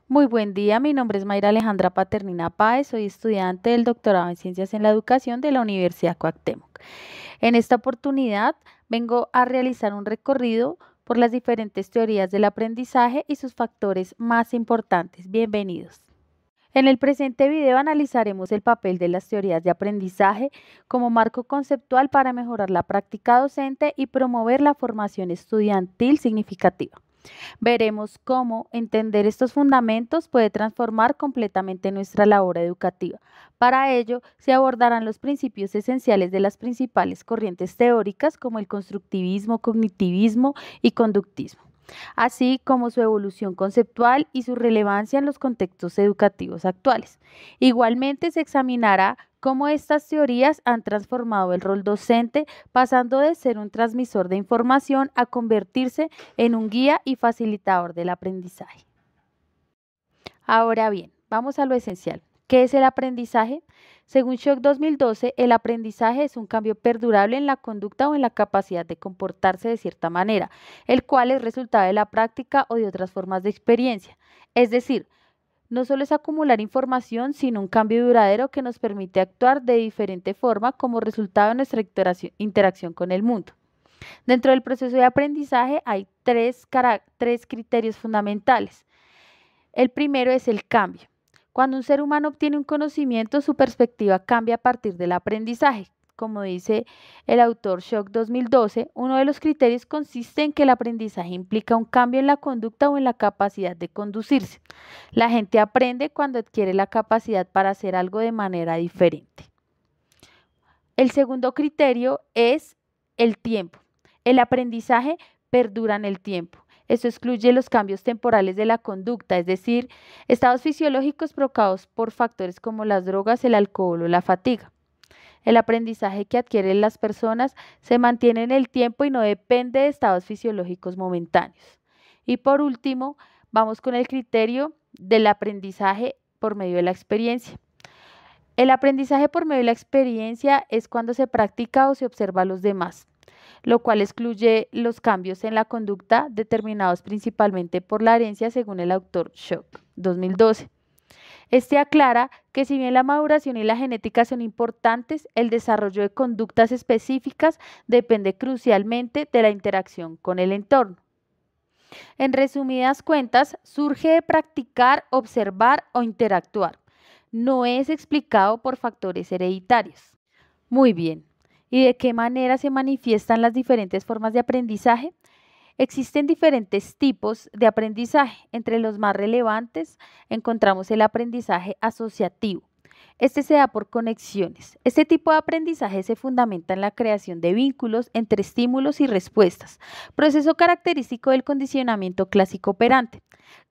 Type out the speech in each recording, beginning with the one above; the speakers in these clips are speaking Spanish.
Muy buen día, mi nombre es Mayra Alejandra Paternina Páez, soy estudiante del doctorado en Ciencias en la Educación de la Universidad Cuauhtémoc. En esta oportunidad vengo a realizar un recorrido por las diferentes teorías del aprendizaje y sus factores más importantes. Bienvenidos. En el presente video analizaremos el papel de las teorías de aprendizaje como marco conceptual para mejorar la práctica docente y promover la formación estudiantil significativa. Veremos cómo entender estos fundamentos puede transformar completamente nuestra labor educativa. Para ello, se abordarán los principios esenciales de las principales corrientes teóricas como el constructivismo, cognitivismo y conductismo, así como su evolución conceptual y su relevancia en los contextos educativos actuales. Igualmente se examinará cómo estas teorías han transformado el rol docente, pasando de ser un transmisor de información a convertirse en un guía y facilitador del aprendizaje. Ahora bien, vamos a lo esencial. ¿Qué es el aprendizaje? Según Schock 2012, el aprendizaje es un cambio perdurable en la conducta o en la capacidad de comportarse de cierta manera, el cual es resultado de la práctica o de otras formas de experiencia. Es decir, no solo es acumular información, sino un cambio duradero que nos permite actuar de diferente forma como resultado de nuestra interacción con el mundo. Dentro del proceso de aprendizaje hay tres criterios fundamentales. El primero es el cambio. Cuando un ser humano obtiene un conocimiento, su perspectiva cambia a partir del aprendizaje. Como dice el autor Schock 2012, uno de los criterios consiste en que el aprendizaje implica un cambio en la conducta o en la capacidad de conducirse. La gente aprende cuando adquiere la capacidad para hacer algo de manera diferente. El segundo criterio es el tiempo. El aprendizaje perdura en el tiempo. Esto excluye los cambios temporales de la conducta, es decir, estados fisiológicos provocados por factores como las drogas, el alcohol o la fatiga. El aprendizaje que adquieren las personas se mantiene en el tiempo y no depende de estados fisiológicos momentáneos. Y por último, vamos con el criterio del aprendizaje por medio de la experiencia. El aprendizaje por medio de la experiencia es cuando se practica o se observa a los demás, lo cual excluye los cambios en la conducta determinados principalmente por la herencia, según el autor Schock 2012. Este aclara que si bien la maduración y la genética son importantes, el desarrollo de conductas específicas depende crucialmente de la interacción con el entorno. En resumidas cuentas, surge de practicar, observar o interactuar. No es explicado por factores hereditarios. Muy bien. ¿Y de qué manera se manifiestan las diferentes formas de aprendizaje? Existen diferentes tipos de aprendizaje. Entre los más relevantes encontramos el aprendizaje asociativo. Este se da por conexiones. Este tipo de aprendizaje se fundamenta en la creación de vínculos entre estímulos y respuestas, proceso característico del condicionamiento clásico operante.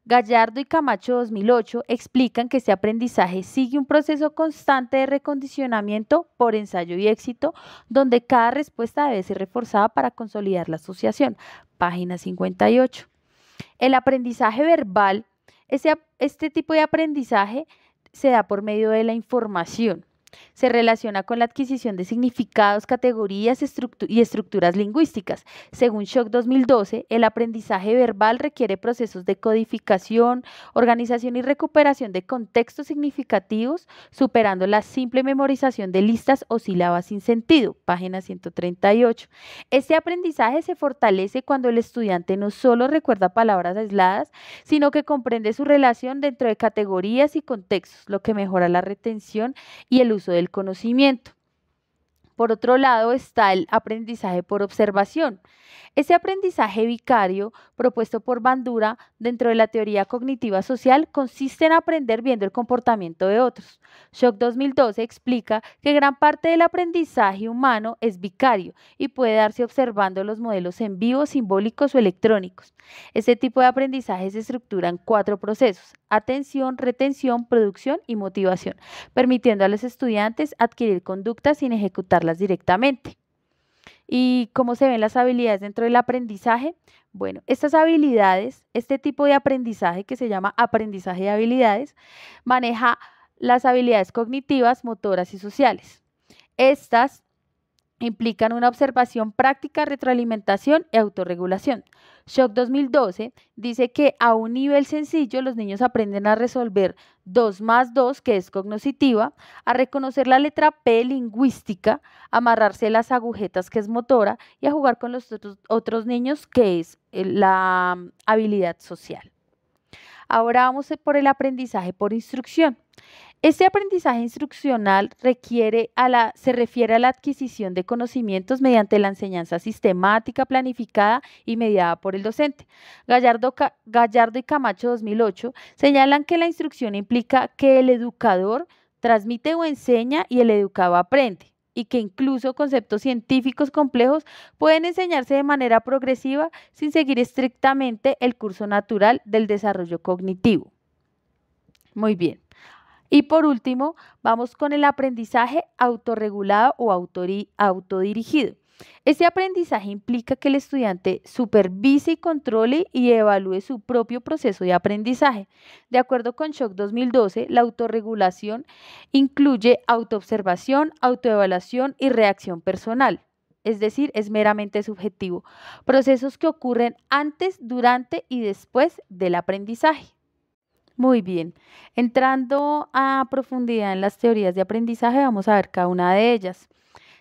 Gallardo y Camacho 2008 explican que este aprendizaje sigue un proceso constante de recondicionamiento por ensayo y éxito, donde cada respuesta debe ser reforzada para consolidar la asociación. Página 58. El aprendizaje verbal, este tipo de aprendizaje se da por medio de la información. Se relaciona con la adquisición de significados, categorías y estructuras lingüísticas. Según Schock 2012, el aprendizaje verbal requiere procesos de codificación, organización y recuperación de contextos significativos, superando la simple memorización de listas o sílabas sin sentido. Página 138. Este aprendizaje se fortalece cuando el estudiante no solo recuerda palabras aisladas, sino que comprende su relación dentro de categorías y contextos, lo que mejora la retención y el uso del conocimiento. Por otro lado está el aprendizaje por observación. Ese aprendizaje vicario propuesto por Bandura dentro de la teoría cognitiva social consiste en aprender viendo el comportamiento de otros. Schock 2012 explica que gran parte del aprendizaje humano es vicario y puede darse observando los modelos en vivo, simbólicos o electrónicos. Este tipo de aprendizaje se estructura en 4 procesos: atención, retención, producción y motivación, permitiendo a los estudiantes adquirir conductas sin ejecutarlas directamente. ¿Y cómo se ven las habilidades dentro del aprendizaje? Bueno, estas habilidades, este tipo de aprendizaje que se llama aprendizaje de habilidades, maneja las habilidades cognitivas, motoras y sociales. Estas implican una observación práctica, retroalimentación y autorregulación. Shock 2012 dice que a un nivel sencillo los niños aprenden a resolver 2 más 2, que es cognoscitiva, a reconocer la letra P, lingüística, a amarrarse las agujetas, que es motora, y a jugar con los otros niños, que es la habilidad social. Ahora vamos por el aprendizaje por instrucción. Este aprendizaje instruccional se refiere a la adquisición de conocimientos mediante la enseñanza sistemática, planificada y mediada por el docente. Gallardo y Camacho 2008 señalan que la instrucción implica que el educador transmite o enseña y el educado aprende, y que incluso conceptos científicos complejos pueden enseñarse de manera progresiva sin seguir estrictamente el curso natural del desarrollo cognitivo. Muy bien. Y por último, vamos con el aprendizaje autorregulado o autodirigido. Este aprendizaje implica que el estudiante supervise y controle y evalúe su propio proceso de aprendizaje. De acuerdo con Shock 2012, la autorregulación incluye autoobservación, autoevaluación y reacción personal. Es decir, es meramente subjetivo. Procesos que ocurren antes, durante y después del aprendizaje. Muy bien, entrando a profundidad en las teorías de aprendizaje, vamos a ver cada una de ellas.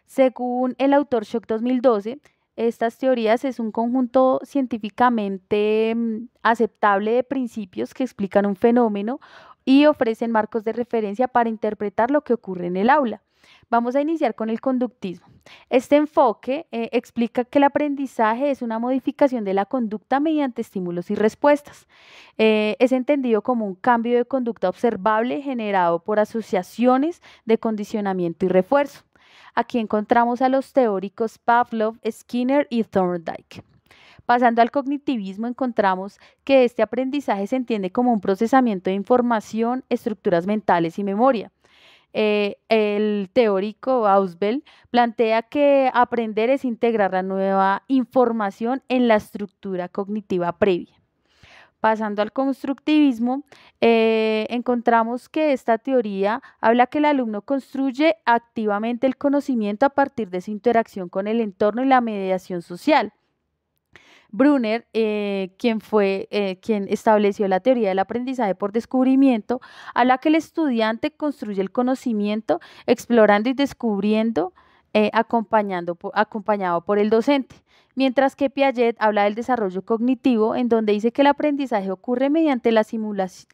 Según el autor Shock 2012, estas teorías es un conjunto científicamente aceptable de principios que explican un fenómeno y ofrecen marcos de referencia para interpretar lo que ocurre en el aula. Vamos a iniciar con el conductismo. Este enfoque explica que el aprendizaje es una modificación de la conducta mediante estímulos y respuestas. Es entendido como un cambio de conducta observable generado por asociaciones de condicionamiento y refuerzo. Aquí encontramos a los teóricos Pavlov, Skinner y Thorndike. Pasando al cognitivismo, encontramos que este aprendizaje se entiende como un procesamiento de información, estructuras mentales y memoria. El teórico Ausubel plantea que aprender es integrar la nueva información en la estructura cognitiva previa. Pasando al constructivismo, encontramos que esta teoría habla que el alumno construye activamente el conocimiento a partir de su interacción con el entorno y la mediación social. Brunner, quien estableció la teoría del aprendizaje por descubrimiento, habla que el estudiante construye el conocimiento explorando y descubriendo, acompañado por el docente. Mientras que Piaget habla del desarrollo cognitivo, en donde dice que el aprendizaje ocurre mediante la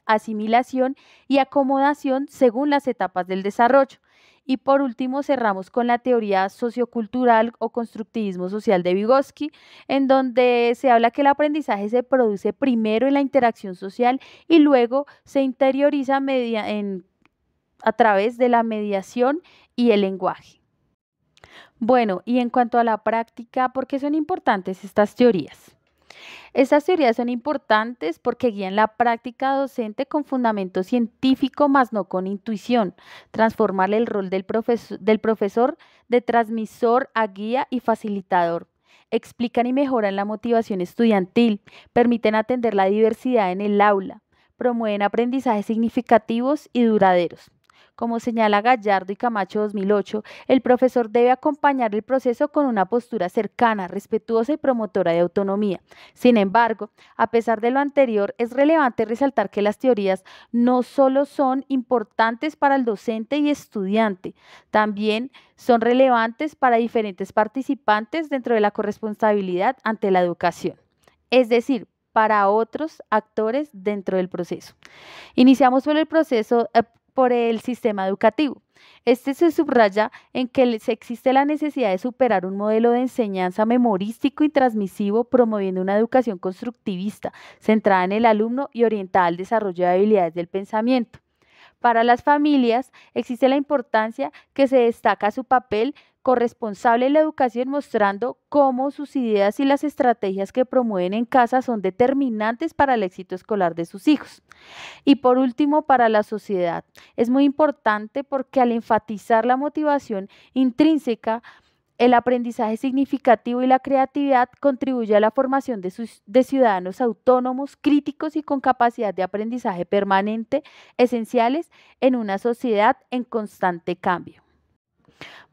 asimilación y acomodación según las etapas del desarrollo. Y por último, cerramos con la teoría sociocultural o constructivismo social de Vygotsky, en donde se habla que el aprendizaje se produce primero en la interacción social y luego se interioriza a través de la mediación y el lenguaje. Bueno, y en cuanto a la práctica, ¿por qué son importantes estas teorías? Estas teorías son importantes porque guían la práctica docente con fundamento científico, más no con intuición. Transformar el rol del profesor de transmisor a guía y facilitador. Explican y mejoran la motivación estudiantil, permiten atender la diversidad en el aula, promueven aprendizajes significativos y duraderos. Como señala Gallardo y Camacho 2008, el profesor debe acompañar el proceso con una postura cercana, respetuosa y promotora de autonomía. Sin embargo, a pesar de lo anterior, es relevante resaltar que las teorías no solo son importantes para el docente y estudiante, también son relevantes para diferentes participantes dentro de la corresponsabilidad ante la educación. Es decir, para otros actores dentro del proceso. Iniciamos por el sistema educativo. Este se subraya en que existe la necesidad de superar un modelo de enseñanza memorístico y transmisivo, promoviendo una educación constructivista, centrada en el alumno y orientada al desarrollo de habilidades del pensamiento. Para las familias existe la importancia que se destaca su papel corresponsable en la educación, mostrando cómo sus ideas y las estrategias que promueven en casa son determinantes para el éxito escolar de sus hijos. Y por último, para la sociedad. Es muy importante porque al enfatizar la motivación intrínseca, el aprendizaje significativo y la creatividad contribuye a la formación de ciudadanos autónomos, críticos y con capacidad de aprendizaje permanente, esenciales en una sociedad en constante cambio.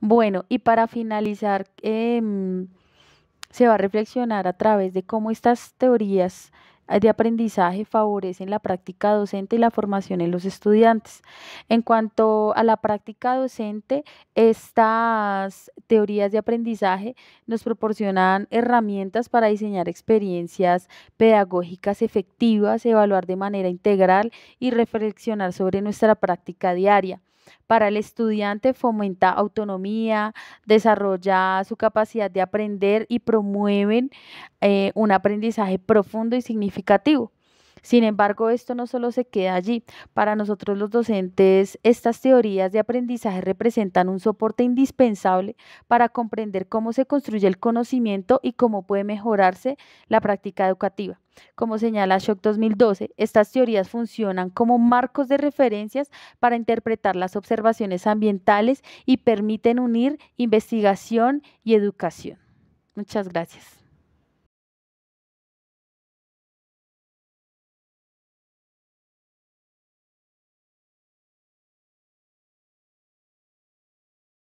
Bueno, y para finalizar, se va a reflexionar a través de cómo estas teorías de aprendizaje favorecen la práctica docente y la formación en los estudiantes. En cuanto a la práctica docente, estas teorías de aprendizaje nos proporcionan herramientas para diseñar experiencias pedagógicas efectivas, evaluar de manera integral y reflexionar sobre nuestra práctica diaria. Para el estudiante fomenta autonomía, desarrolla su capacidad de aprender y promueven un aprendizaje profundo y significativo. Sin embargo, esto no solo se queda allí. Para nosotros los docentes, estas teorías de aprendizaje representan un soporte indispensable para comprender cómo se construye el conocimiento y cómo puede mejorarse la práctica educativa. Como señala Shock 2012, estas teorías funcionan como marcos de referencias para interpretar las observaciones ambientales y permiten unir investigación y educación. Muchas gracias.